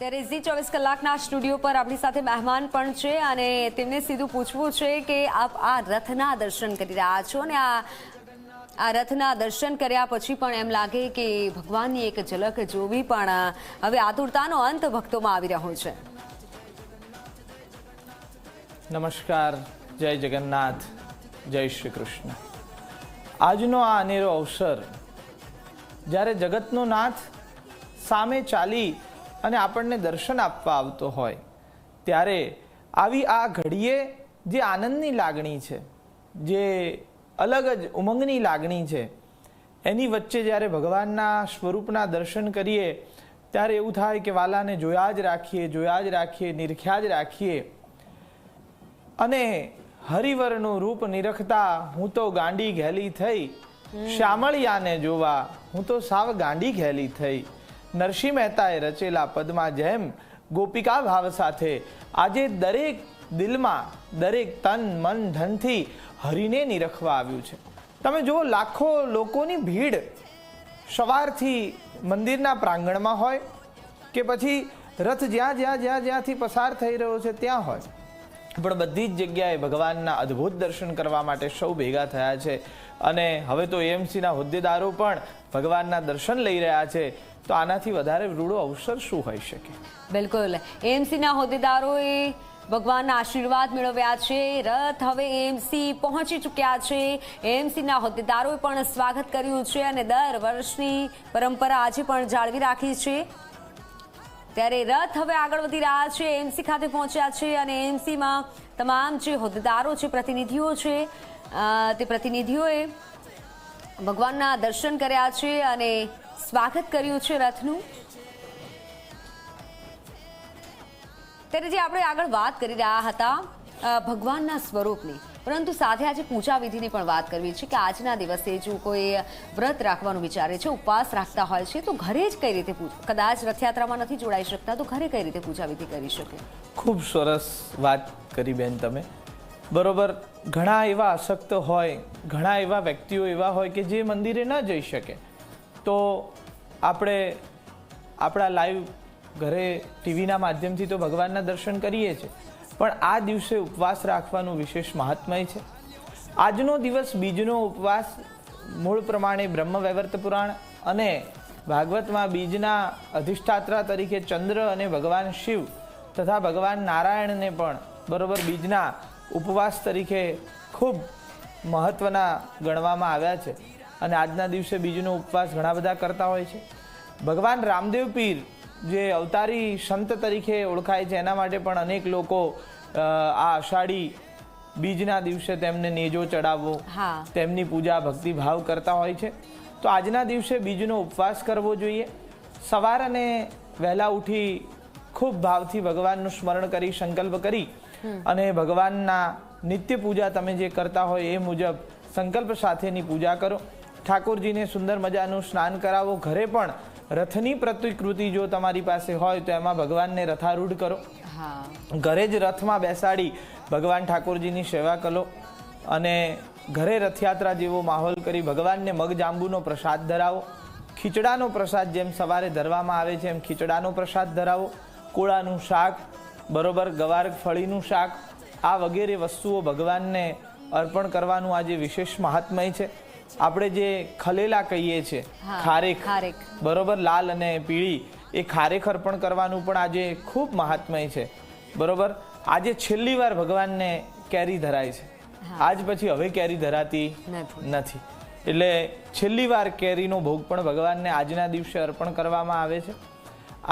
ત્યારે ઝી 24 કલાકના સ્ટુડિયો પર આપણી સાથે મહેમાન પણ છે અને તેમને સીધું પૂછવું છે કે આપ આ રથના દર્શન કરી રહ્યા છો અને આ રથના દર્શન કર્યા પછી પણ એમ લાગે કે ભગવાનની એક ઝલક જોવી પણ હવે આતુરતાનો અંત ભક્તોમાં આવી રહ્યો છે। નમસ્કાર, જય જગન્નાથ, જય શ્રી કૃષ્ણ। આજનો આ અનેરો અવસર જ્યારે જગતનો નાથ સામે ચાલી અને આપણને દર્શન આપવા આવતો હોય ત્યારે આવી આ ઘડીએ જે આનંદની લાગણી છે, જે અલગ જ ઉમંગની લાગણી છે, એની વચ્ચે જ્યારે ભગવાનના સ્વરૂપના દર્શન કરીએ ત્યારે એવું થાય કે વાલાને જોયા જ રાખીએ, નિરખ્યા જ રાખીએ। અને હરિવરનું રૂપ નિરખતા હું તો ગાંડી ઘેલી થઈ, શ્યામળિયાને જોવા હું તો સાવ ગાંડી ઘેલી થઈ। નરસિંહ મહેતાએ રચેલા પદમાં જેમ ગોપિકા ભાવ સાથે આજે દરેક દિલમાં, દરેક તન મન ધનથી હરિને નિરખવા આવ્યું છે। તમે જુઓ, લાખો લોકોની ભીડ સવારથી મંદિરના પ્રાંગણમાં હોય કે પછી રથ જ્યાંથી પસાર થઈ રહ્યો છે ત્યાં હોય, પણ બધી જ જગ્યાએ ભગવાનના અદ્ભુત દર્શન કરવા માટે સૌ ભેગા થયા છે। અને હવે તો એએમસીના હોદ્દેદારો પણ ભગવાનના દર્શન લઈ રહ્યા છે, તો આનાથી વધારે રૂડો અવસર શું હોઈ શકે? બિલકુલ, એએમસીના હોદ્દેદારોએ ભગવાનના આશીર્વાદ મેળવ્યા છે। રથ હવે એએમસી પહોંચી ચૂક્યા છે। એએમસીના હોદ્દેદારોએ પણ સ્વાગત કર્યું છે અને દર વર્ષની પરંપરા આજે પણ જાળવી રાખી છે। ત્યારે રથ હવે આગળ વધી રહ્યા છે, એએમસી ખાતે પહોંચ્યા છે અને એએમસીમાં તમામ જે હોદ્દેદારો છે, પ્રતિનિધિઓ છે, તે પ્રતિનિધિઓએ ભગવાનના દર્શન કર્યા છે અને સ્વાગત કર્યું છે રથનું। ત્યારે જે આપણે આગળ વાત કરી રહ્યા હતા ભગવાનના સ્વરૂપની, પરંતુ સાથે આજે પૂજા વિધિની પણ વાત કરવી છે કે આજના દિવસે જો કોઈ વ્રત રાખવાનું વિચારે છે, ઉપવાસ રાખતા હોય છે, તો ઘરે જ કઈ રીતે કદાચ રથયાત્રામાં નથી જોડાઈ શકતા તો ઘરે કઈ રીતે પૂજા વિધિ કરી શકે? ખૂબ સરસ વાત કરી બેન તમે, બરોબર। ઘણા એવા અશક્ત હોય, ઘણા એવા વ્યક્તિઓ એવા હોય કે જે મંદિરે ન જઈ શકે, તો આપણે આપણા લાઈવ ઘરે ટીવીના માધ્યમથી તો ભગવાનના દર્શન કરીએ છીએ, પણ આ દિવસે ઉપવાસ રાખવાનું વિશેષ મહાત્મય છે। આજનો દિવસ બીજનો ઉપવાસ મૂળ પ્રમાણે બ્રહ્મવૈવર્ત પુરાણ અને ભાગવતમાં બીજના અધિષ્ઠાત્રા તરીકે ચંદ્ર અને ભગવાન શિવ તથા ભગવાન નારાયણને પણ બરોબર બીજના ઉપવાસ તરીકે ખૂબ મહત્વના ગણવામાં આવ્યા છે અને આજના દિવસે બીજનો ઉપવાસ ઘણા બધા કરતા હોય છે। ભગવાન રામદેવ પીર જે અવતારી સંત તરીકે ઓળખાય છે, એના માટે પણ અનેક લોકો આ અષાઢી બીજના દિવસે તેમને નેજો ચડાવવો, તેમની પૂજા ભક્તિભાવ કરતા હોય છે। તો આજના દિવસે બીજનો ઉપવાસ કરવો જોઈએ। સવાર અને વહેલા ઉઠી ખૂબ ભાવથી ભગવાનનું સ્મરણ કરી, સંકલ્પ કરી અને ભગવાનના નિત્ય પૂજા તમે જે કરતા હોય એ મુજબ સંકલ્પ સાથેની પૂજા કરો। ઠાકોરજીને સુંદર મજાનું સ્નાન કરાવો। ઘરે પણ રથની પ્રતિકૃતિ જો તમારી પાસે હોય તો એમાં ભગવાનને રથારૂઢ કરો। ઘરે જ રથમાં બેસાડી ભગવાન ઠાકોરજીની સેવા કરો અને ઘરે રથયાત્રા જેવો માહોલ કરી ભગવાનને મગ જાંબુનો પ્રસાદ ધરાવો। ખીચડાનો પ્રસાદ જેમ સવારે ધરવામાં આવે છે એમ ખીચડાનો પ્રસાદ ધરાવો। કોળાનું શાક, બરોબર, ગવાર ફળીનું શાક, આ વગેરે વસ્તુઓ ભગવાનને અર્પણ કરવાનું આજે વિશેષ મહાત્મય છે। આપણે જે ખલેલા કહીએ છીએ, ખારેક, બરોબર, લાલ અને પીળી, એ ખારેક અર્પણ કરવાનું પણ આજે ખૂબ મહાત્મય છે, બરોબર। આજે છેલ્લી વાર ભગવાનને કેરી ધરાય છે, આજ પછી હવે કેરી ધરાતી નથી, એટલે છેલ્લી વાર કેરીનો ભોગ પણ ભગવાનને આજના દિવસે અર્પણ કરવામાં આવે છે।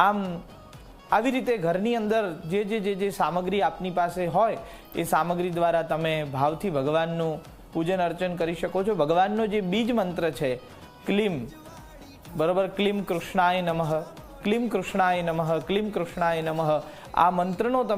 આમ આવી રીતે ઘરની અંદર જે સામગ્રી આપની પાસે હોય એ સામગ્રી દ્વારા તમે ભાવથી ભગવાનનું પૂજન અર્ચન કરી શકો છો। ભગવાનનો જે બીજ મંત્ર છે ક્લીમ, બરોબર, ક્લીમ કૃષ્ણાય નમઃ, ક્લીમ કૃષ્ણાય નમઃ, ક્લીમ કૃષ્ણાય નમઃ, આ મંત્રનો તમે